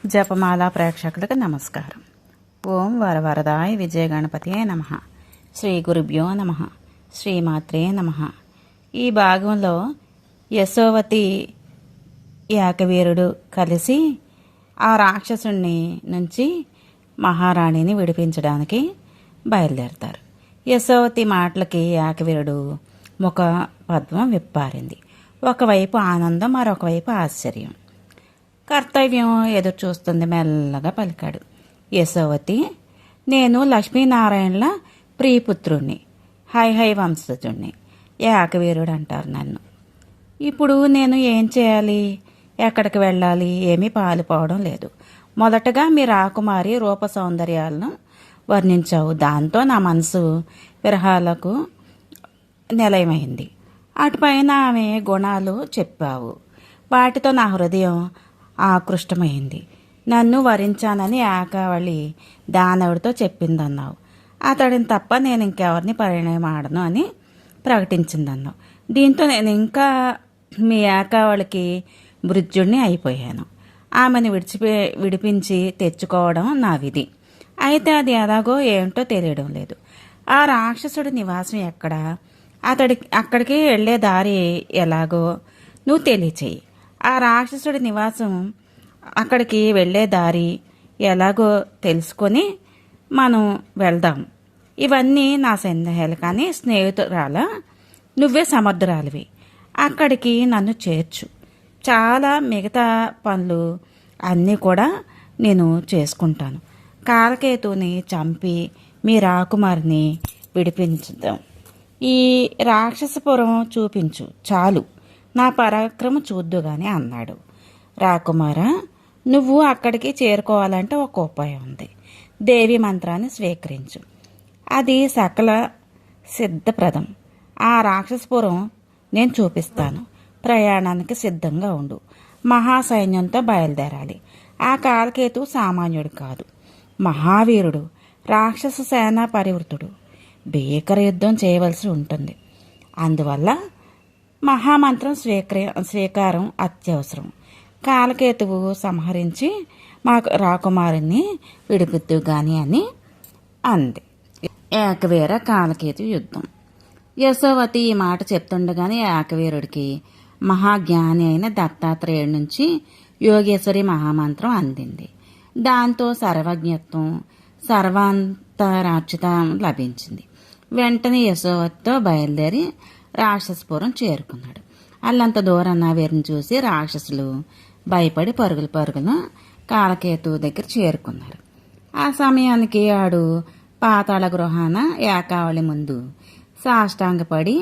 జపమాల ప్రేక్షకులకు నమస్కారం. ఓం వరవరదాయ విజయ గణపతియే నమః. శ్రీ గురుభ్యో నమః. శ్రీమాత్రే నమః. ఈ భాగంలో యశోవతి ఏకవీరుడు కలిసి ఆ రాక్షసుని నుంచి మహారాణిని విడిపించడానికి బయలుదేరతారు. యశోవతి మాటలకి ఏకవీరుడు ముఖ పద్మం విప్పారింది. ఒకవైపు ఆనందం, మరొకవైపు ఆశ్చర్యం. కర్తవ్యం ఎదురు చూస్తుంది. మెల్లగా పలికాడు. యశోవతి, నేను లక్ష్మీనారాయణల ప్రియపుత్రుణ్ణి, హై వంశజుణ్ణి. ఏకవీరుడు అంటారు నన్ను. ఇప్పుడు నేను ఏం చేయాలి? ఎక్కడికి వెళ్ళాలి? ఏమీ పాలుపోవడం లేదు. మొదటగా మీ రాకుమారి రూప సౌందర్యాలను వర్ణించావు. దాంతో నా మనసు విరహాలకు నిలయమైంది. అటుపైన ఆమె గుణాలు చెప్పావు. వాటితో నా హృదయం ఆకృష్టమైంది. నన్ను వరించానని ఏకావళి దానవుడితో చెప్పిందన్నావు. అతడిని తప్ప నేను ఇంకెవరిని పరిణయమాడను అని ప్రకటించిందన్నావు. దీంతో నేను ఇంకా మీ ఏకావళికి మృత్యుడిని అయిపోయాను. ఆమెను విడిపించి తెచ్చుకోవడం నా విధి. అయితే అది ఎలాగో ఏంటో తెలియడం లేదు. ఆ రాక్షసుడి నివాసం ఎక్కడ? అక్కడికి వెళ్ళే దారి ఎలాగో నువ్వు తెలియచేయి. ఆ రాక్షసుడి నివాసం అక్కడికి వెళ్ళే దారి ఎలాగో తెలుసుకొని మనం వెళ్దాం. ఇవన్నీ నా సందేహాలు. కానీ స్నేహితురాల నువ్వే సమర్థురాలివి. అక్కడికి నన్ను చేర్చు. చాలా మిగతా పనులు అన్నీ కూడా నేను చేసుకుంటాను. కాలకేతుని చంపి మీ రాకుమారిని విడిపించుదాం. ఈ రాక్షసపురం చూపించు చాలు, నా పరాక్రమం చూద్దుగాని అన్నాడు. రాకుమార, నువ్వు అక్కడికి చేరుకోవాలంటే ఒక ఉపాయం ఉంది. దేవి మంత్రాన్ని స్వీకరించు. అది సకల సిద్ధప్రదం. ఆ రాక్షసపురం నేను చూపిస్తాను. ప్రయాణానికి సిద్ధంగా ఉండు. మహాసైన్యంతో బయలుదేరాలి. ఆ కాలకేతు సామాన్యుడు కాదు, మహావీరుడు, రాక్షస సేనా పరివృతుడు. భీకర యుద్ధం చేయవలసి ఉంటుంది. అందువల్ల మహామంత్రం స్వీకారం అత్యవసరం. కాలకేతువు సంహరించి మా రాకుమారుని విడిపిద్దు గాని అని అంది. ఏకవీర కాలకేతు యుద్ధం. యశోవతి ఈ మాట చెప్తుండగానే ఏకవీరుడికి మహాజ్ఞాని అయిన దత్తాత్రేయుడి నుంచి యోగేశ్వరి మహామంత్రం అందింది. దాంతో సర్వజ్ఞత్వం, సర్వాంతరాక్షితం లభించింది. వెంటనే యశోవతితో బయలుదేరి రాక్షసపురం చేరుకున్నాడు. అల్లంత దూరాన వీరిని చూసి రాక్షసులు భయపడి పరుగులు కాలకేతు దగ్గర చేరుకున్నారు. ఆ సమయానికి ఆడు పాతాళ గృహాన ఏకావళి ముందు సాష్టాంగపడి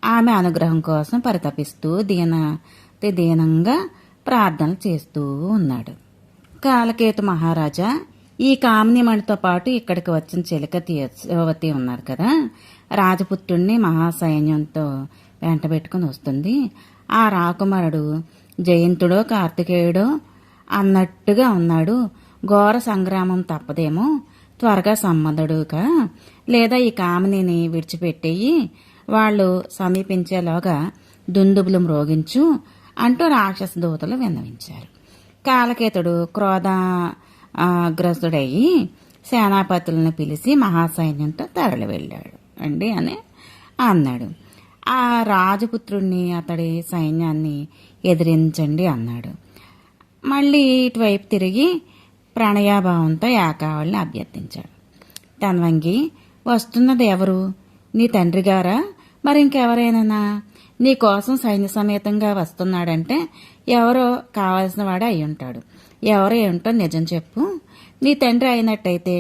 ఆమె అనుగ్రహం కోసం పరితపిస్తూ దీనంగా ప్రార్థనలు చేస్తూ ఉన్నాడు. కాలకేతు మహారాజా, ఈ కామినిమణితో పాటు ఇక్కడికి వచ్చిన చిలకతి యశోవతి ఉన్నారు కదా, రాజపుత్రుణ్ణి మహాసైన్యంతో వెంటబెట్టుకుని వస్తుంది. ఆ రాకుమారుడు జయంతుడో కార్తికేయుడో అన్నట్టుగా ఉన్నాడు. ఘోర సంగ్రామం తప్పదేమో. త్వరగా సమ్మదుడుగా, లేదా ఈ కామినిని విడిచిపెట్టేయి, వాళ్ళు సమీపించేలోగా దుందుబులు మ్రోగించు అంటూ రాక్షస దూతలు విన్నవించారు. కాలకేతుడు క్రోధాగ్రస్తుడయ్యి సేనాపతులను పిలిచి మహాసైన్యంతో తరలి వెళ్ళాడు అని అన్నాడు. ఆ రాజపుత్రుణ్ణి, అతడి సైన్యాన్ని ఎదిరించండి అన్నాడు. మళ్ళీ ఇటువైపు తిరిగి ప్రణయాభావంతో ఏకావళిని అభ్యర్థించాడు. తన్వంగి, వస్తున్నది ఎవరు? నీ తండ్రి గారా? మరి ఇంకెవరైనా? నీ కోసం సైన్య సమేతంగా వస్తున్నాడంటే ఎవరో కావాల్సిన వాడే అయి ఉంటాడు. ఎవరో ఏమిటో నిజం చెప్పు. నీ తండ్రి అయినట్టయితే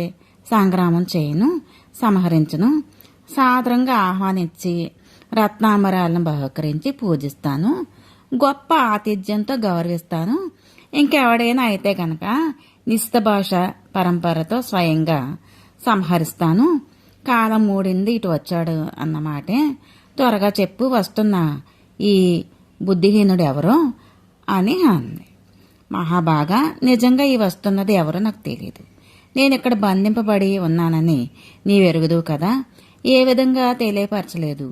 సంగ్రామం చేయను, సంహరించును, సాదరంగా ఆహ్వానించి రత్నాంబరాలను బహుకరించి పూజిస్తాను, గొప్ప ఆతిథ్యంతో గౌరవిస్తాను. ఇంకెవడైనా అయితే గనక నిస్తభాష పరంపరతో స్వయంగా సంహరిస్తాను. కాలం మూడింది, ఇటు వచ్చాడు అన్నమాటే. త్వరగా చెప్పు, వస్తున్న ఈ బుద్ధిహీనుడు ఎవరో అని అంది. మహాబాగా, నిజంగా ఈ వస్తున్నది ఎవరో నాకు తెలియదు. నేను ఇక్కడ బంధింపబడి ఉన్నానని నీవెరుగుదు కదా. ఏ విధంగా తెలియపరచలేదు.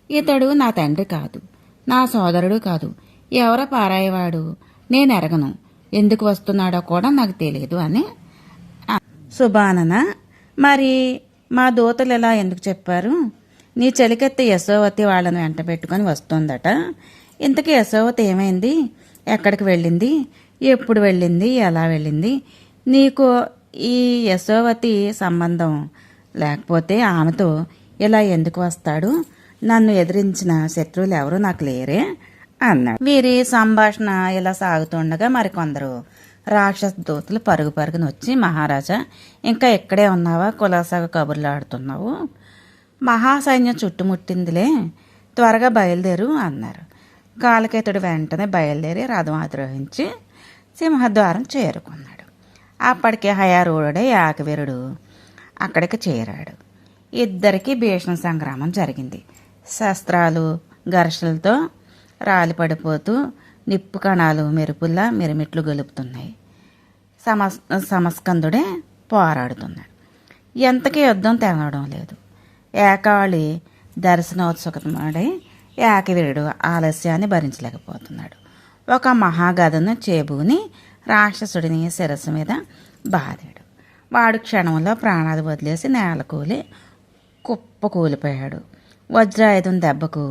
ఇతడు నా తండ్రి కాదు, నా సోదరుడు కాదు, ఎవరో పారాయవాడు, నేనెరగను. ఎందుకు వస్తున్నాడో కూడా నాకు తెలియదు అని. సుబానన, మరి మా దూతలు ఎలా ఎందుకు చెప్పారు? నీ చెలికెత్త యశోవతి వాళ్ళని వెంట పెట్టుకొని వస్తుందట. ఇంతకీ యశోవతి ఏమైంది? ఎక్కడికి వెళ్ళింది? ఎప్పుడు వెళ్ళింది? ఎలా వెళ్ళింది? నీకు ఈ యశోవతి సంబంధం లేకపోతే ఆమెతో ఇలా ఎందుకు వస్తాడు? నన్ను ఎదిరించిన శత్రువులు ఎవరు నాకు లేరే అన్నాడు. వీరి సంభాషణ ఇలా సాగుతుండగా మరికొందరు రాక్షస దూతలు పరుగు పరుగున వచ్చి, మహారాజా, ఇంకా ఇక్కడే ఉన్నావా? కులాసాగా కబుర్లు ఆడుతున్నావు. మహాసైన్యం చుట్టుముట్టిందిలే, త్వరగా బయలుదేరు అన్నారు. కాలకేతుడు వెంటనే బయలుదేరి రథం అధిరోహించి సింహద్వారం చేరుకున్నాడు. అప్పటికే హయారూఢుడే యాకవీరుడు అక్కడికి చేరాడు. ఇద్దరికీ భీషణ సంగ్రామం జరిగింది. శస్త్రాలు ఘర్షణలతో రాలిపడిపోతూ నిప్పు కణాలు మెరుపుల్లా మిరుమిట్లు గొలుపుతున్నాయి. సమస్కందుడే పోరాడుతున్నాడు. ఎంతకీ యుద్ధం తెగడం లేదు. ఏకాళి దర్శనోత్సుకమై యాకవీరుడు ఆలస్యాన్ని భరించలేకపోతున్నాడు. ఒక మహాగదను చేబూని రాక్షసుడిని శిరస్సు మీద బాదాడు. వాడు క్షణంలో ప్రాణాలు వదిలేసి నేలకూలి కుప్పకూలిపోయాడు. వజ్రాయుధం దెబ్బకు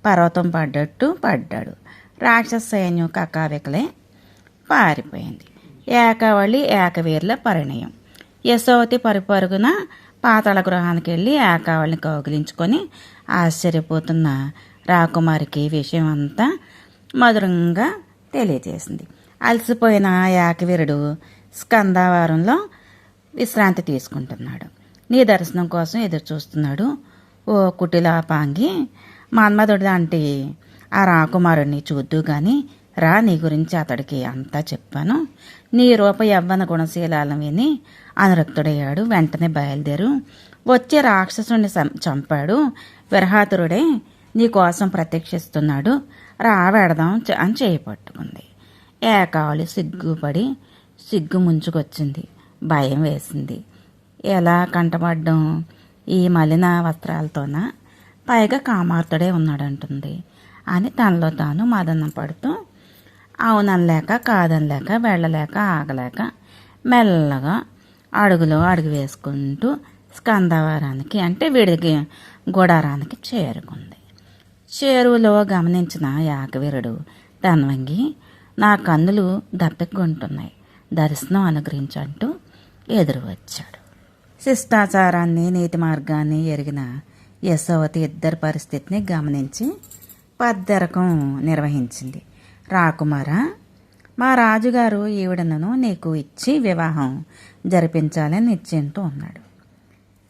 పర్వతం పడ్డట్టు పడ్డాడు. రాక్షస సైన్యం కకావికలే పారిపోయింది. ఏకావళి ఏకవీరుల పరిణయం. యశోవతి పరుపరుగున పాతాళ గృహానికి వెళ్ళి ఏకావళిని కౌగిలించుకొని ఆశ్చర్యపోతున్న రాకుమారికి విషయం అంతా మధురంగా తెలియజేసింది. అలసిపోయిన యాకవీరుడు స్కందావారంలో విశ్రాంతి తీసుకుంటున్నాడు. నీ దర్శనం కోసం ఎదురు చూస్తున్నాడు. ఓ కుటిలాపాంగి, మన్మధుడు లాంటి ఆ రాకుమారుడిని చూద్దు గాని రా, నీ గురించి అతడికి అంతా చెప్పాను. నీ రూప యవ్వన గుణశీలాలను విని అనురక్తుడయ్యాడు. వెంటనే బయలుదేరు. వచ్చే రాక్షసుని చంపాడు. విరహాతురుడే నీ కోసం ప్రత్యక్షిస్తున్నాడు. రా వెడదాం అని చేపట్టుకుంది. ఏకావళి సిగ్గుపడి సిగ్గు ముంచుకొచ్చింది. భయం వేసింది. ఎలా కంటపడ్డం? ఈ మలిన వస్త్రాలతోనా? పైగా కామార్తుడే ఉన్నాడంటుంది అని తనలో తాను మదనం పడుతూ అవుననలేక కాదనలేక వెళ్ళలేక ఆగలేక మెల్లగా అడుగులో అడుగు వేసుకుంటూ స్కందవారానికి అంటే వీడికి గుడారానికి చేరుకుంది. చేరువులో గమనించిన యాకవీరుడు తన్వంగి, నా కన్నులు దప్పికొంటున్నాయి, దర్శనం అనుగ్రహించంటూ ఎదురు వచ్చాడు. శిష్టాచారాన్ని నీతి మార్గాన్ని ఎరిగిన యశోవతి ఇద్దరి పరిస్థితిని గమనించి పద్దెరకం నిర్వహించింది. రాకుమారా, మా రాజుగారు ఈవిడను నీకు ఇచ్చి వివాహం జరిపించాలని నిశ్చయంతో ఉన్నాడు.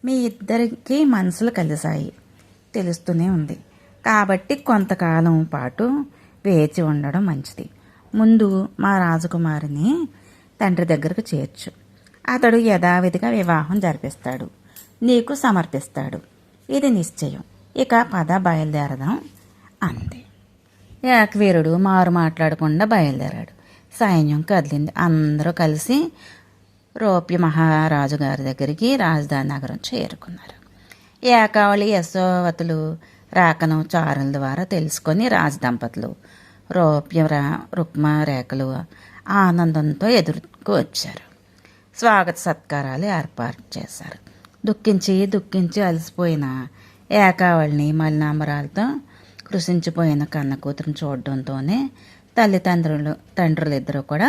మీ ఇద్దరికి మనసులు కలిశాయి, తెలుస్తూనే ఉంది. కాబట్టి కొంతకాలం పాటు వేచి ఉండడం మంచిది. ముందు మా రాజకుమారిని తండ్రి దగ్గరకు చేర్చు. అతడు యథావిధిగా వివాహం జరిపిస్తాడు, నీకు సమర్పిస్తాడు. ఇది నిశ్చయం. ఇక పద బయలుదేరదాం అంది. యాకవీరుడు మారు మాట్లాడకుండా బయలుదేరాడు. సైన్యం కదిలింది. అందరూ కలిసి రౌప్య మహారాజు గారి దగ్గరికి రాజధాని నగరం చేరుకున్నారు. ఏకావళి యశోవతులు రాకను చారుల ద్వారా తెలుసుకొని రాజదంపతులు రౌప్య రుక్మరేఖలు ఆనందంతో ఎదుర్కొ వచ్చారు. స్వాగత సత్కారాలు ఏర్పాటు చేశారు. దుఃఖించి అలసిపోయిన ఏకావళిని మలినాంబరాలతో కృషించిపోయిన కన్న కూతురుని చూడడంతోనే తండ్రులిద్దరూ కూడా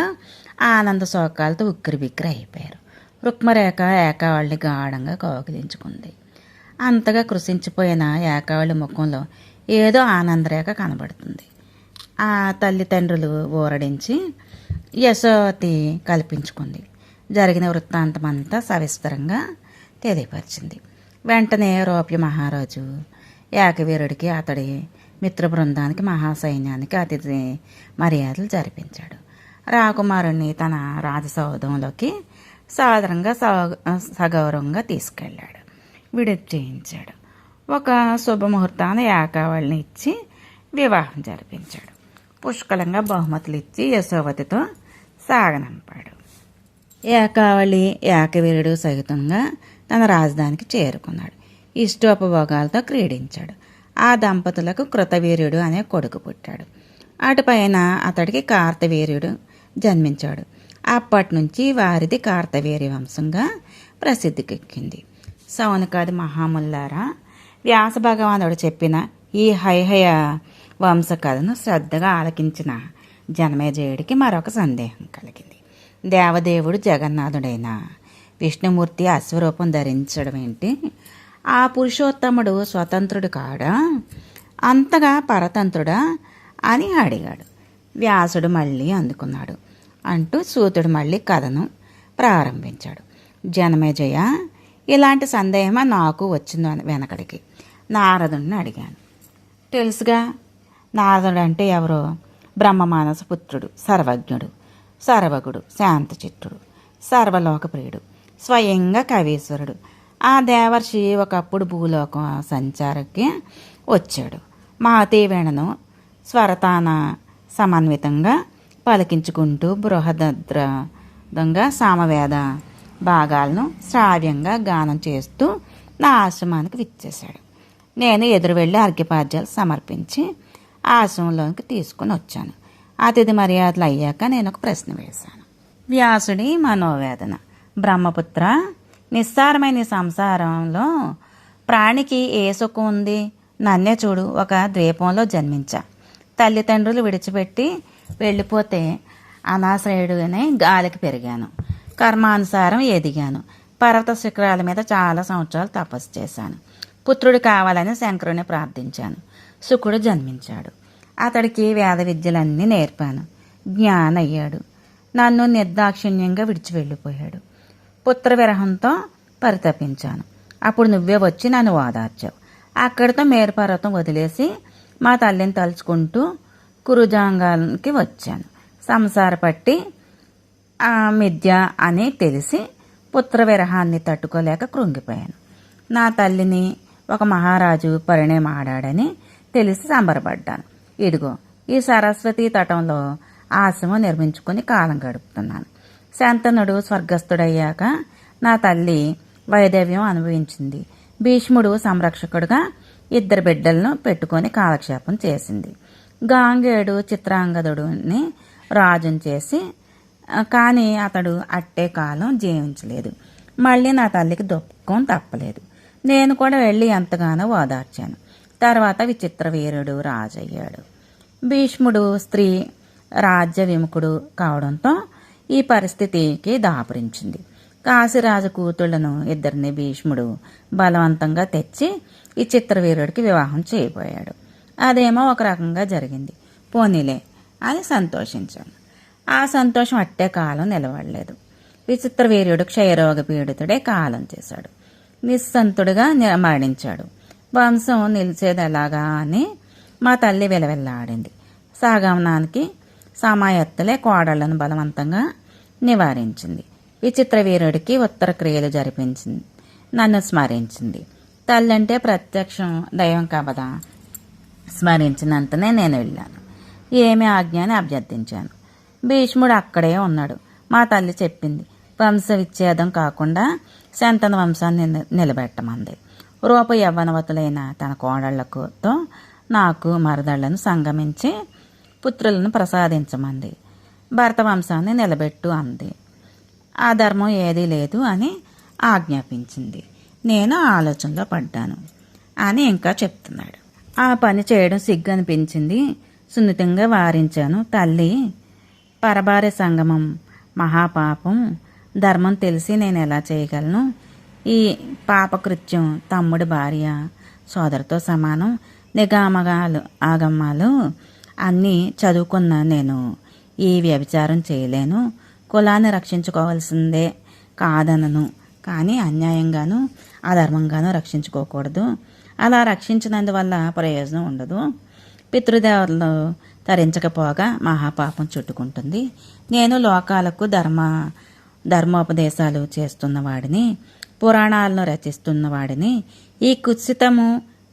ఆనంద శోకాలతో ఉక్కిరిబిక్కిరి అయిపోయారు. రుక్మరేఖ ఏకావళిని గాఢంగా కౌగిలించుకుంది. అంతగా కృషించిపోయిన ఏకావళి ముఖంలో ఏదో ఆనందరేఖ కనబడుతుంది. ఆ తల్లిదండ్రులు ఊరడించి యశోవతి కల్పించుకుంది. జరిగిన వృత్తాంతమంతా సవిస్తరంగా తెలియపరిచింది. వెంటనే రౌప్య మహారాజు యాకవీరుడికి అతడి మిత్ర బృందానికి మహాసైన్యానికి అతిథి మర్యాదలు జరిపించాడు. రాకుమారుణ్ణి తన రాజసౌధంలోకి సాదరంగా సగౌరవంగా తీసుకెళ్ళాడు. విడుదల చేయించాడు. ఒక శుభముహూర్తాన ఏకావళిని ఇచ్చి వివాహం జరిపించాడు. పుష్కలంగా బహుమతులు ఇచ్చి యశోవతితో సాగనంపాడు. ఏకావళి యాకవీరుడు సహితంగా తన రాజధానికి చేరుకున్నాడు. ఇష్టోపభోగాలతో క్రీడించాడు. ఆ దంపతులకు కృతవీర్యుడు అనే కొడుకు పుట్టాడు. అటుపైన అతడికి కార్తవీర్యుడు జన్మించాడు. అప్పటి నుంచి వారిది కార్తవీర్య వంశంగా ప్రసిద్ధికెక్కింది. సౌనకాది మహాముల్లారా, వ్యాస భగవానుడు చెప్పిన ఈ హైహయ వంశ కథను శ్రద్ధగా ఆలకించిన జనమేజయుడికి మరొక సందేహం కలిగింది. దేవదేవుడు జగన్నాథుడైన విష్ణుమూర్తి అశ్వరూపం ధరించడం ఏంటి? ఆ పురుషోత్తముడు స్వతంత్రుడు కాడా, అంతగా పరతంత్రుడా అని అడిగాడు. వ్యాసుడు మళ్ళీ అందుకున్నాడు అంటూ సూతుడు మళ్ళీ కథను ప్రారంభించాడు. జనమేజయ, ఇలాంటి సందేహమా నాకు వచ్చింది వెనకడికి. నారదుడిని అడిగాను. తెలుసుగా, నారదుడు అంటే ఎవరో? బ్రహ్మమానస పుత్రుడు, సర్వజ్ఞుడు, సర్వగుడు, శాంతచిత్తుడు, సర్వలోకప్రియుడు, స్వయంగా కవీశ్వరుడు. ఆ దేవర్షి ఒకప్పుడు భూలోకం సంచారకి వచ్చాడు. మాతీవేణను స్వరతాన సమన్వితంగా పలికించుకుంటూ బృహద్రంగా సామవేద భాగాలను శ్రావ్యంగా గానం చేస్తూ నా ఆశ్రమానికి విచ్చేశాడు. నేను ఎదురు వెళ్ళి అర్ఘ్యపాద్యాలు సమర్పించి ఆశ్రమంలోనికి తీసుకుని వచ్చాను. అతిథి మర్యాదలు అయ్యాక నేను ఒక ప్రశ్న వేశాను. వ్యాసుడి మనోవేదన. బ్రహ్మపుత్ర, నిస్సారమైన సంసారంలో ప్రాణికి ఏ సుఖం ఉంది? నన్నే చూడు, ఒక ద్వీపంలో జన్మించా. తల్లిదండ్రులు విడిచిపెట్టి వెళ్ళిపోతే అనాశ్రయుడుగానే గాలికి పెరిగాను. కర్మానుసారం ఎదిగాను. పర్వత శిఖరాల మీద చాలా సంవత్సరాలు తపస్సు చేశాను. పుత్రుడు కావాలని శంకరుని ప్రార్థించాను. శుకుడు జన్మించాడు. అతడికి వేద విద్యలన్నీ నేర్పాను. జ్ఞానయ్యాడు. నన్ను నిర్దాక్షిణ్యంగా విడిచి వెళ్ళిపోయాడు. పుత్ర విరహంతో పరితపించాను. అప్పుడు నువ్వే వచ్చి నన్ను ఓదార్చావు. అక్కడితో మేరుపర్వతం వదిలేసి మా తల్లిని తలుచుకుంటూ కురుజాంగానికి వచ్చాను. సంసార పట్టి మిథ్య అని తెలిసి పుత్ర విరహాన్ని తట్టుకోలేక కృంగిపోయాను. నా తల్లిని ఒక మహారాజు పరిణయమాడాడని తెలిసి సంబరపడ్డాను. ఇదిగో ఈ సరస్వతీ తటంలో ఆశ్రమం నిర్మించుకుని కాలం గడుపుతున్నాను. శంతనుడు స్వర్గస్థుడయ్యాక నా తల్లి వైదవ్యం అనుభవించింది. భీష్ముడు సంరక్షకుడుగా 2 బిడ్డలను పెట్టుకొని కాలక్షేపం చేసింది. గాంగేయుడు చిత్రాంగదుడిని రాజుని చేసి, కానీ అతడు అట్టే కాలం జీవించలేదు. మళ్ళీ నా తల్లికి దుఃఖం తప్పలేదు. నేను కూడా వెళ్ళి ఎంతగానో ఓదార్చాను. తర్వాత విచిత్ర వీరుడు రాజయ్యాడు. భీష్ముడు స్త్రీ రాజ్య విముఖుడు కావడంతో ఈ పరిస్థితికి దాపురించింది. కాశీరాజు కూతుళ్లను 2 భీష్ముడు బలవంతంగా తెచ్చి ఈ చిత్రవీరుడికి వివాహం చేయబోయాడు. అదేమో ఒక రకంగా జరిగింది. పోనీలే అని సంతోషించాను. ఆ సంతోషం అట్టే కాలం నిలబడలేదు. విచిత్రవీర్యుడు క్షయరోగ పీడితుడే కాలం చేశాడు. నిస్సంతుడుగా మరణించాడు. వంశం నిలిచేది ఎలాగా అని మా తల్లి విలవిల్లాడింది. సాగమనానికి సమాయత్తలే కోడళ్లను బలవంతంగా నివారించింది. విచిత్ర వీరుడికి ఉత్తర క్రియలు జరిపించింది. నన్ను స్మరించింది. తల్లంటే ప్రత్యక్షం దైవం కాబదా. స్మరించినంతనే నేను వెళ్ళాను. ఏమి ఆజ్ఞ అని అభ్యర్థించాను. భీష్ముడు అక్కడే ఉన్నాడు. మా తల్లి చెప్పింది, వంశ విచ్ఛేదం కాకుండా శంతన వంశాన్ని నిలబెట్టమంది. రూప యవ్వనవతులైన తన కోడళ్లతో నాకు మరదళ్లను సంగమించి పుత్రులను ప్రసాదించమంది. భరత వంశాన్ని నిలబెట్టు అంది. ఆ ధర్మం ఏదీ లేదు అని ఆజ్ఞాపించింది. నేను ఆలోచనలో పడ్డాను అని ఇంకా చెప్తున్నాడు. ఆ పని చేయడం సిగ్గు అనిపించింది. సున్నితంగా వారించాను. తల్లి, పరభార్య సంగమం మహాపాపం. ధర్మం తెలిసి నేను ఎలా చేయగలను? ఈ పాపకృత్యం తమ్ముడి భార్య సోదరితో సమానం. నిగామగాలు ఆగమ్మాలు అన్నీ చదువుకున్న నేను ఈ వ్యభిచారం చేయలేను. కులాన్ని రక్షించుకోవాల్సిందే కాదనను, కానీ అన్యాయంగాను అధర్మంగాను రక్షించుకోకూడదు. అలా రక్షించినందువల్ల ప్రయోజనం ఉండదు. పితృదేవతలు తరించకపోగా మహాపాపం చుట్టుకుంటుంది. నేను లోకాలకు ధర్మోపదేశాలు చేస్తున్నవాడిని, పురాణాలను రచిస్తున్నవాడిని. ఈ కుత్సితము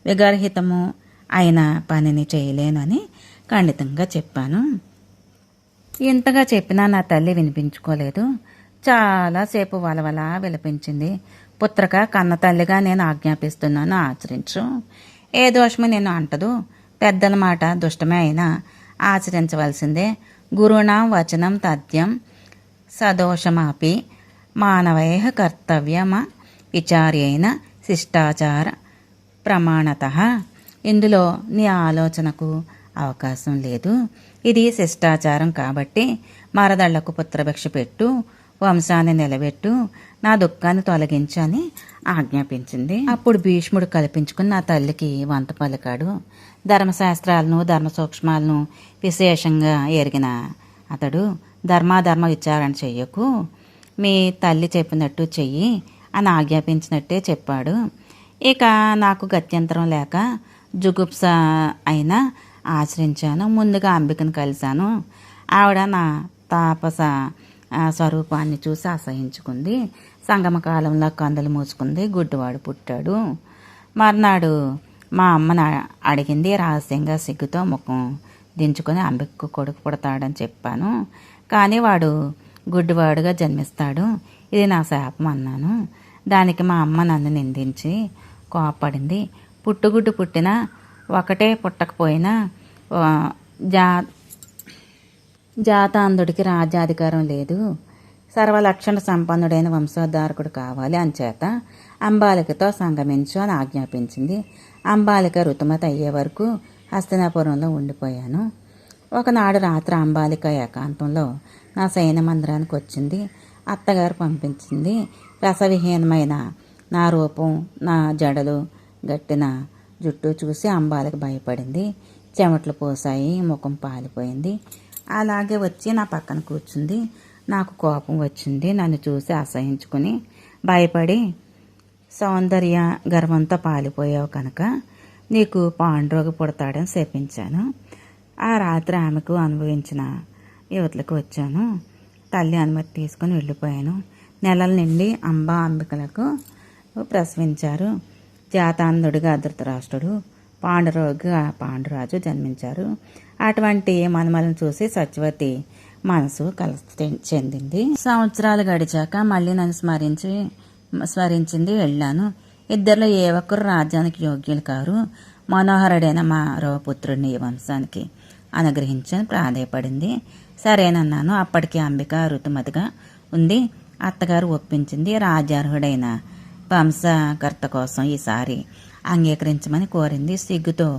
విగర్హితము అయిన పనిని చేయలేనని ఖండితంగా చెప్పాను. ఇంతగా చెప్పినా నా తల్లి వినిపించుకోలేదు. చాలాసేపు వలవలా విలపించింది. పుత్రక, కన్న తల్లిగా నేను ఆజ్ఞాపిస్తున్నాను, ఆచరించు. ఏ దోషము నేను అంటదు. పెద్దల మాట దుష్టమే అయినా ఆచరించవలసిందే. గురుణాం వచనం తథ్యం సదోషమాపి మానవైః కర్తవ్యమ విచార్యేన శిష్టాచార ప్రమాణతః. ఇందులో నీ ఆలోచనకు అవకాశం లేదు. ఇది శిష్టాచారం కాబట్టి మరదళ్లకు పుత్రభిక్ష పెట్టు, వంశాన్ని నిలబెట్టు, నా దుఃఖాన్ని తొలగించని ఆజ్ఞాపించింది. అప్పుడు భీష్ముడు కల్పించుకుని నా తల్లికి వంత పలికాడు. ధర్మశాస్త్రాలను ధర్మ సూక్ష్మాలను విశేషంగా ఎరిగిన అతడు ధర్మాధర్మ విచారణ చెయ్యకు, మీ తల్లి చెప్పినట్టు చెయ్యి అని ఆజ్ఞాపించినట్టే చెప్పాడు. ఇక నాకు గత్యంతరం లేక జుగుప్స అయినా ఆచరించాను. ముందుగా అంబికను కలిశాను. ఆవిడ నా తాపస స్వరూపాన్ని చూసి అసహించుకుంది. సంగమ కాలంలో కందులు మూసుకుంది. గుడ్డివాడు పుట్టాడు. మర్నాడు మా అమ్మని అడిగింది. రహస్యంగా సిగ్గుతో ముఖం దించుకొని అంబికకు కొడుకు పుడతాడని చెప్పాను. కానీ వాడు గుడ్డివాడుగా జన్మిస్తాడు, ఇది నా శాపం అన్నాను. దానికి మా అమ్మ నన్ను నిందించి కోపడింది. పుట్టుగుడ్డు పుట్టినా ఒకటే, పుట్టకపోయినా జాతాంధుడికి రాజ్యాధికారం లేదు, సర్వలక్షణ సంపన్నుడైన వంశోద్ధారకుడు కావాలి, అంచేత అంబాలికతో సంగమించు అని ఆజ్ఞాపించింది. అంబాలిక ఋతుమతి అయ్యే వరకు హస్తినాపురంలో ఉండిపోయాను. ఒకనాడు రాత్రి అంబాలిక ఏకాంతంలో నా శయన మందిరానికి వచ్చింది. అత్తగారు పంపించింది. రసవిహీనమైన నా రూపం, నా జడలు, గట్టిన జుట్టు చూసి అంబాలిక భయపడింది. చెమట్లు పోసాయి, ముఖం పాలిపోయింది. అలాగే వచ్చి నా పక్కన కూర్చుంది. నాకు కోపం వచ్చింది. నన్ను చూసి అసహించుకుని భయపడి, సౌందర్య గర్వంతో పాలిపోయావు కనుక నీకు పాండురోగి పుడతాడని శపించాను. ఆ రాత్రి ఆమెకు అనుభవించిన యువతలకు వచ్చాను. తల్లి అనుమతి తీసుకుని వెళ్ళిపోయాను. నెలల నుండి అంబికలకు ప్రసవించారు. జాతాంధుడిగా ధృతరాష్ట్రుడు, పాండురోగిగా పాండురాజు జన్మించారు. అటువంటి మనుమలను చూసి సత్యవతి మనసు చెందింది. సంవత్సరాలు గడిచాక మళ్ళీ నన్ను స్మరించింది. వెళ్ళాను. ఇద్దరిలో ఏ ఒక్కరు రాజ్యానికి యోగ్యులు కారు. మనోహరుడైన మరో పుత్రుడిని ఈ వంశానికి అనుగ్రహించని ప్రాధేయపడింది. సరేనన్నాను. అప్పటికి అంబిక ఋతుమతిగా ఉంది. అత్తగారు ఒప్పించింది. రాజ్యార్హుడైన వంశకర్త కోసం ఈసారి అంగీకరించమని కోరింది. సిగ్గుతో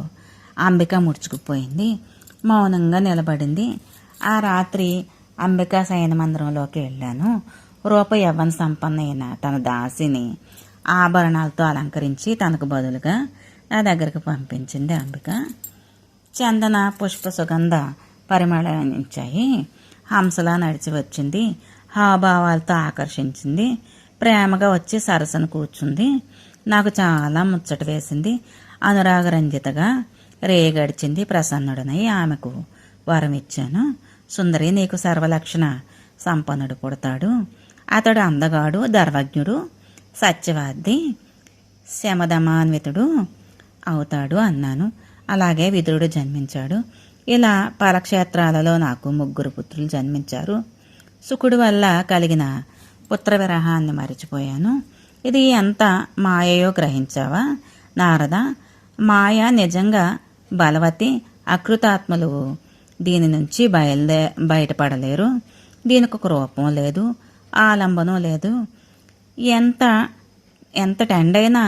అంబిక ముడుచుకుపోయింది. మౌనంగా నిలబడింది. ఆ రాత్రి అంబిక శయన మందిరంలోకి వెళ్ళాను. రూప యవ్వన సంపన్నైన తన దాసిని ఆభరణాలతో అలంకరించి తనకు బదులుగా నా దగ్గరకు పంపించింది. అంబిక చందన పుష్ప సుగంధ పరిమళించాయి. హంసలా నడిచి వచ్చింది. హావభావాలతో ఆకర్షించింది. ప్రేమగా వచ్చి సరసన కూర్చుంది. నాకు చాలా ముచ్చట వేసింది. అనురాగరంజితగా రేగడిచింది. ప్రసన్నుడనై ఆమెకు వరం ఇచ్చాను. సుందరి, నీకు సర్వలక్షణ సంపన్నుడు పుడతాడు. అతడు అందగాడు, ధర్వజ్ఞుడు, సత్యవాది, శమదమాన్వితుడు అవుతాడు అన్నాను. అలాగే విదురుడు జన్మించాడు. ఇలా పరక్షేత్రాలలో నాకు 3 పుత్రులు జన్మించారు. శుకుడు వల్ల కలిగిన పుత్ర విరహాన్ని మరిచిపోయాను. ఇది ఎంత మాయయో గ్రహించావా నారద? మాయ నిజంగా బలవతి. అకృతాత్మలు దీని నుంచి బయటపడలేరు. దీనికి ఒక రూపం లేదు, ఆలంబనం లేదు. ఎంత టెండైనా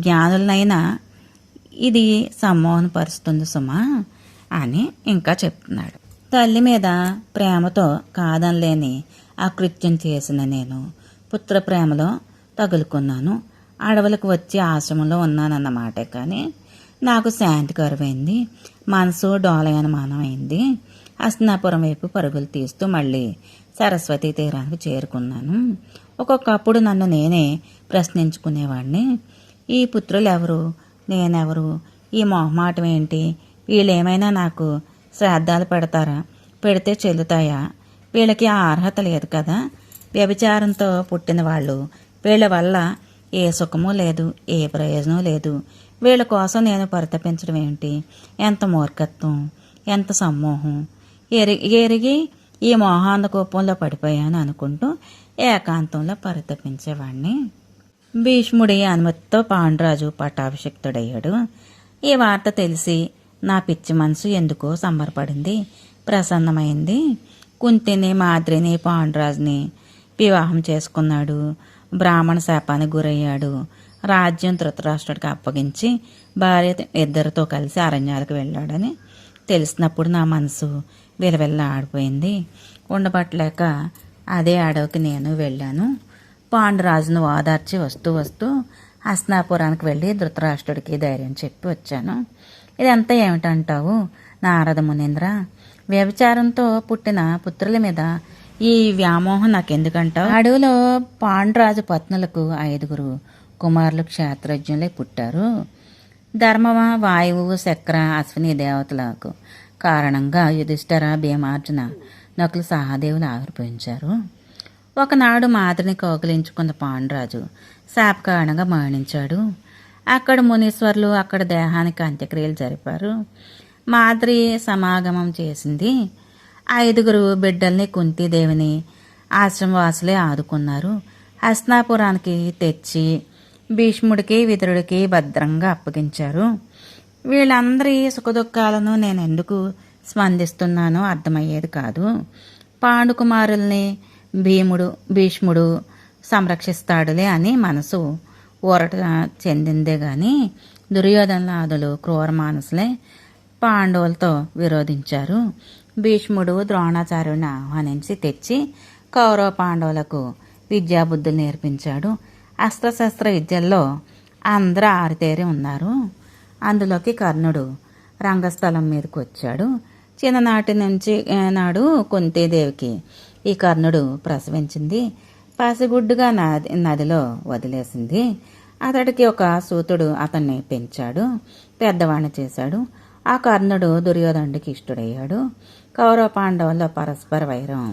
జ్ఞానులనైనా ఇది సమ్మోహనపరుస్తుంది సుమా అని ఇంకా చెప్తున్నాడు. తల్లి మీద ప్రేమతో కాదనలేని అకృత్యం చేసిన నేను పుత్ర ప్రేమలో తగులుకున్నాను. అడవులకు వచ్చి ఆశ్రమంలో ఉన్నానన్నమాటే కానీ నాకు శాంతి కరువైంది. మనసు డోలయనమానమైంది. హస్తినాపురం వైపు పరుగులు తీస్తూ మళ్ళీ సరస్వతి తీరానికి చేరుకున్నాను. ఒక్కొక్కప్పుడు నన్ను నేనే ప్రశ్నించుకునేవాడిని. ఈ పుత్రులు ఎవరు, నేనెవరు, ఈ మొహమాటం ఏంటి, వీళ్ళేమైనా నాకు శ్రాద్ధాలు పెడతారా, పెడితే చెల్లుతాయా, వీళ్ళకి ఆ అర్హత లేదు కదా, వ్యభిచారంతో పుట్టిన వాళ్ళు, వీళ్ళ వల్ల ఏ సుఖము లేదు, ఏ ప్రయోజనం లేదు, వీళ్ళ కోసం నేను పరితపించడం ఏంటి, ఎంత మూర్ఖత్వం, ఎంత సమ్మోహం, ఎరిగి ఈ మోహాంధ కోపంలో పడిపోయాను అనుకుంటూ ఏకాంతంలో పరితపించేవాణ్ణి. భీష్ముడి అనుమతితో పాండురాజు పట్టాభిషిక్తుడయ్యాడు. ఈ వార్త తెలిసి నా పిచ్చి మనసు ఎందుకో సంబరపడింది. ప్రసన్నమైంది. కుంతిని, మాద్రిని, పాండురాజుని వివాహం చేసుకున్నాడు. బ్రాహ్మణ శాపానికి గురయ్యాడు. రాజ్యం ధృతరాష్ట్రుడికి అప్పగించి భార్య ఇద్దరితో కలిసి అరణ్యాలకు వెళ్ళాడని తెలిసినప్పుడు నా మనసు విలవిల్ల ఆడిపోయింది. ఉండబట్టలేక అదే అడవికి నేను వెళ్ళాను. పాండురాజును ఓదార్చి వస్తూ వస్తూ హస్తినాపురానికి వెళ్ళి ధృతరాష్ట్రుడికి ధైర్యం చెప్పి వచ్చాను. ఇదంతా ఏమిటంటావు నారద మునీంద్ర? వ్యభిచారంతో పుట్టిన పుత్రుల మీద ఈ వ్యామోహం నాకెందుకంటావు? అడవిలో పాండురాజు పత్నులకు 5 కుమారులు క్షేత్రజ్ఞులై పుట్టారు. ధర్మవ, వాయువు, చక్ర, అశ్విని దేవతలకు కారణంగా యుధిష్ఠిర, భీమార్జున, నకులు, సహదేవులు ఆవిర్భవించారు. ఒకనాడు మాద్రిని కౌగిలించుకున్న పాండురాజు శాప కారణంగా మరణించాడు. అక్కడ మునీశ్వరులు అక్కడ దేహానికి అంత్యక్రియలు జరిపారు. మాద్రి సమాగమం చేసింది. 5 బిడ్డల్ని కుంతీదేవిని ఆశ్రమవాసులే ఆదుకున్నారు. హస్తినాపురానికి తెచ్చి భీష్ముడికి, విదురుడికి భద్రంగా అప్పగించారు. వీళ్ళందరి సుఖదుఖాలను నేను ఎందుకు స్పందిస్తున్నానో అర్థమయ్యేది కాదు. పాండుకుమారుల్ని భీష్ముడు సంరక్షిస్తాడులే అని మనసు ఊరట చెందిందే గాని దుర్యోధనాదులు క్రూర మానసులే పాండవులతో విరోధించారు. భీష్ముడు ద్రోణాచార్యుని ఆహ్వానించి తెచ్చి కౌరవ పాండవులకు విద్యాబుద్ధులు నేర్పించాడు. అస్త్రశస్త్ర విద్యల్లో అందరూ ఆరితేరి ఉన్నారు. అందులోకి కర్ణుడు రంగస్థలం మీదకి వచ్చాడు. చిన్ననాటి నుంచి నాడు కుంతీదేవికి ఈ కర్ణుడు ప్రసవించింది. పసిగుడ్డుగా నదిలో వదిలేసింది. అతడికి ఒక సూతుడు అతన్ని పెంచాడు, పెద్దవాణ్ణి చేశాడు. ఆ కర్ణుడు దుర్యోధనుడికి ఇష్టడయ్యాడు. కౌరవ పాండవుల్లో పరస్పర వైరం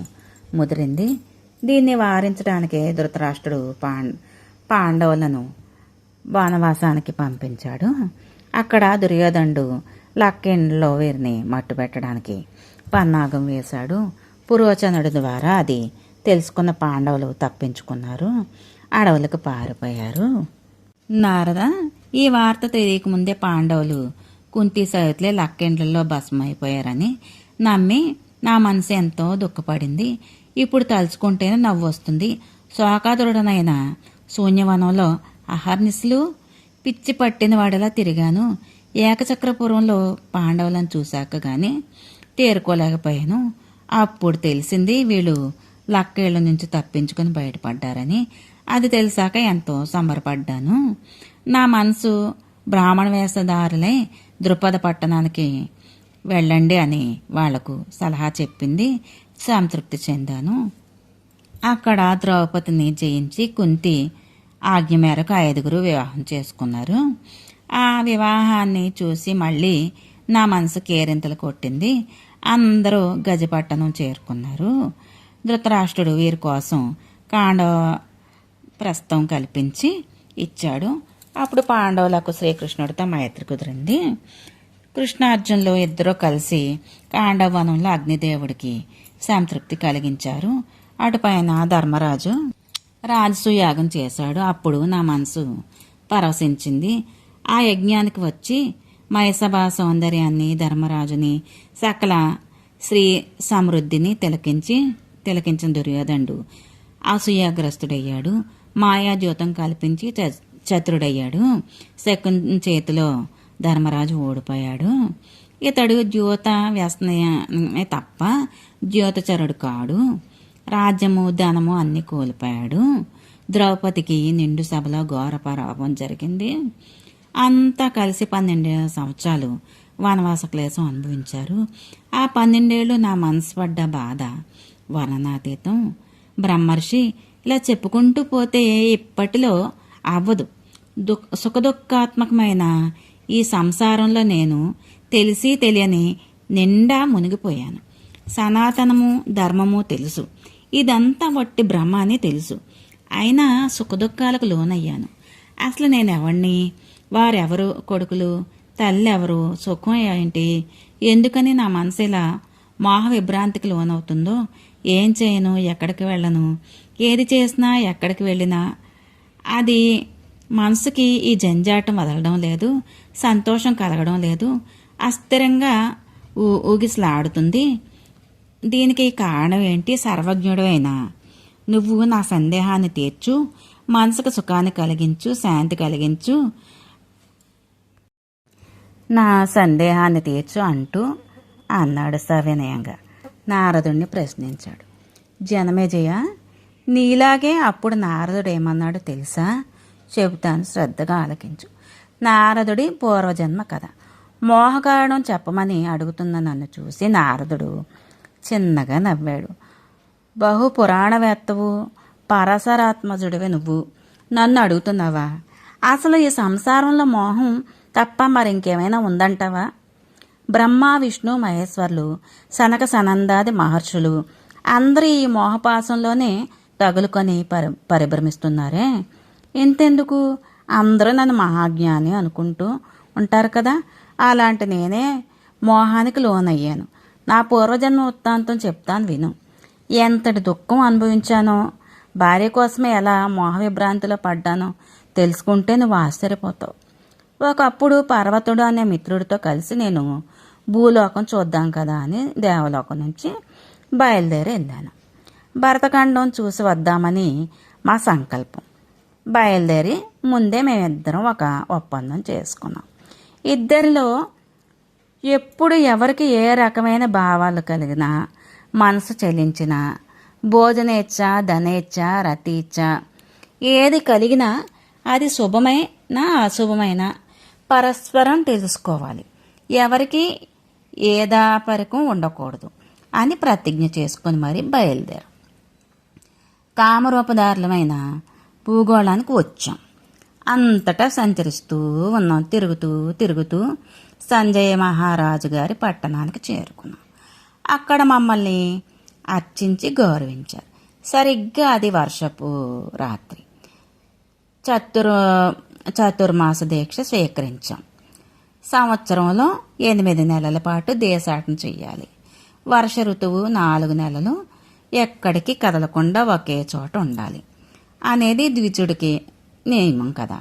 ముదిరింది. దీన్ని వారించడానికి ధృతరాష్ట్రుడు పాండవులను వనవాసానికి పంపించాడు. అక్కడ దుర్యోధనుడు లక్కిండ్లో వీరిని మట్టుబెట్టడానికి పన్నాగం వేశాడు. పురోచనుడి ద్వారా అది తెలుసుకున్న పాండవులు తప్పించుకున్నారు, అడవులకు పారిపోయారు. నారద, ఈ వార్త తెలియకముందే పాండవులు కుంతీ సైతులే లక్కిండ్లలో భస్మైపోయారని నమ్మి నా మనసు ఎంతో దుఃఖపడింది. ఇప్పుడు తలుచుకుంటేనే నవ్వు వస్తుంది. శోకాదురుడనైన శూన్యవనంలో అహర్నిశలు పిచ్చి పట్టిన వాడిలా తిరిగాను. ఏకచక్రపురంలో పాండవులను చూశాక గాని తేరుకోలేకపోయాను. అప్పుడు తెలిసింది వీళ్ళు లక్కేళ్ల నుంచి తప్పించుకుని బయటపడ్డారని. అది తెలిసాక ఎంతో సంబరపడ్డాను. నా మనసు బ్రాహ్మణ వేషధారులై ద్రుపద పట్టణానికి వెళ్ళండి అని వాళ్లకు సలహా చెప్పింది. సంతృప్తి చెందాను. అక్కడ ద్రౌపదిని జయించి కుంతి ఆజ్ఞ మేరకు 5 వివాహం చేసుకున్నారు. ఆ వివాహాన్ని చూసి మళ్ళీ నా మనసు కేరింతలు కొట్టింది. అందరూ గజపట్టణం చేరుకున్నారు. ధృతరాష్ట్రుడు వీరి కోసం కాండవ ప్రస్థం కల్పించి ఇచ్చాడు. అప్పుడు పాండవులకు శ్రీకృష్ణుడితో మైత్రి కుదిరింది. కృష్ణార్జునులు ఇద్దరూ కలిసి కాండవనంలో అగ్నిదేవుడికి సంతృప్తి కలిగించారు. అటుపైన ధర్మరాజు రాజసూయాగం చేశాడు. అప్పుడు నా మనసు పరవశించింది. ఆ యజ్ఞానికి వచ్చి మయసభా సౌందర్యాన్ని, ధర్మరాజుని, సకల శ్రీ సమృద్ధిని తిలకించిన దుర్యోధనుడు అసూయాగ్రస్తుడయ్యాడు. మాయాజ్యోతం కల్పించి చతురుడయ్యాడు. శకుని చేతిలో ధర్మరాజు ఓడిపోయాడు. ఇతడు జ్యోత వ్యసనమే తప్ప జ్యోతచరుడు కాడు. రాజ్యము, ధనము అన్ని కోల్పోయాడు. ద్రౌపదికి నిండు సభలో ఘోర పరాభవం జరిగింది. అంతా కలిసి 12 సంవత్సరాలు వనవాస క్లేశం అనుభవించారు. ఆ 12 ఏళ్ళు నా మనసు పడ్డ బాధ వర్ణనాతీతం. బ్రహ్మర్షి, ఇలా చెప్పుకుంటూ పోతే ఇప్పటిలో అవ్వదు. సుఖదుఖాత్మకమైన ఈ సంసారంలో నేను తెలిసి తెలియని నిండా మునిగిపోయాను. సనాతనము, ధర్మము తెలుసు, ఇదంతా వట్టి బ్రహ్మ అని తెలుసు. అయినా సుఖదుఖాలకు లోనయ్యాను. అసలు నేనెవడిని? వారెవరు? కొడుకులు, తల్లి ఎవరు? సుఖం ఏంటి? ఎందుకని నా మనసు ఇలా మోహ విభ్రాంతికి లోనవుతుందో? ఏం చేయను? ఎక్కడికి వెళ్ళను? ఏది చేసినా, ఎక్కడికి వెళ్ళినా అది మనసుకి ఈ జంజాటం వదలడం లేదు, సంతోషం కలగడం లేదు. అస్థిరంగా ఊగిసలాడుతుంది. దీనికి కారణం ఏంటి? సర్వజ్ఞుడు అయినా నువ్వు నా సందేహాన్ని తీర్చు, మనసుకు సుఖాన్ని కలిగించు, శాంతి కలిగించు, నా సందేహాన్ని తీర్చు అంటూ అన్నాడు సవినయంగా. నారదుడిని ప్రశ్నించాడు. జనమేజయ, నీలాగే అప్పుడు నారదుడు ఏమన్నాడు తెలుసా? చెబుతాను, శ్రద్ధగా ఆలకించు. నారదుడి పూర్వజన్మ కథ. మోహకారణం చెప్పమని అడుగుతున్న నన్ను చూసి నారదుడు చిన్నగా నవ్వాడు. బహు పురాణవేత్తవు, పరసరాత్మజుడివి నువ్వు నన్ను అడుగుతున్నావా? అసలు ఈ సంసారంలో మోహం తప్ప మరింకేమైనా ఉందంటావా? బ్రహ్మ, విష్ణు, మహేశ్వర్లు, సనక సనందాది మహర్షులు అందరూ ఈ మోహపాసంలోనే తగులుకొని పరిభ్రమిస్తున్నారే. ఇంతెందుకు, అందరూ నన్ను మహాజ్ఞాని అనుకుంటూ ఉంటారు కదా. అలాంటి నేనే మోహానికి లోనయ్యాను. నా పూర్వజన్మ వృత్తాంతం చెప్తాను విను. ఎంతటి దుఃఖం అనుభవించానో, భార్య కోసమే ఎలా మోహ విభ్రాంతిలో పడ్డానో తెలుసుకుంటే నువ్వు ఆశ్చర్యపోతావు. ఒకప్పుడు పర్వతుడు అనే మిత్రుడితో కలిసి నేను భూలోకం చూద్దాం కదా అని దేవలోకం నుంచి బయలుదేరి వెళ్ళాను. భరతఖండం చూసి వద్దామని మా సంకల్పం. బయలుదేరి ముందే మేమిద్దరం ఒక ఒప్పందం చేసుకున్నాం. ఇద్దరిలో ఎప్పుడు ఎవరికి ఏ రకమైన భావాలు కలిగినా, మనసు చలించినా, భోజనేచ్ఛ, ధనేచ్ఛ, రతీచ్ఛ ఏది కలిగినా అది శుభమైనా అశుభమైనా పరస్పరం తెలుసుకోవాలి. ఎవరికి ఏదాపరికం ఉండకూడదు అని ప్రతిజ్ఞ చేసుకుని మరీ బయలుదేరు. కామరూపదారులమైన భూగోళానికి వచ్చాం. అంతటా సంచరిస్తూ ఉన్నాం. తిరుగుతూ సంజయ మహారాజు గారి పట్టణానికి చేరుకున్నాం. అక్కడ మమ్మల్ని అర్చించి గౌరవించారు. సరిగ్గా అది వర్షపు రాత్రి. చతుర్మాస దీక్ష స్వీకరించాం. సంవత్సరంలో 8 నెలల పాటు దేశాటన చెయ్యాలి. వర్ష ఋతువు 4 నెలలు ఎక్కడికి కదలకుండా ఒకే చోట ఉండాలి అనేది ద్విజుడికి నియమం కదా.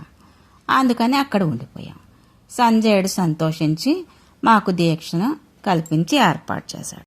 అందుకని అక్కడ ఉండిపోయాం. సంజయుడు సంతోషించి మాకు దీక్షను కల్పించి ఏర్పాటు చేశాడు.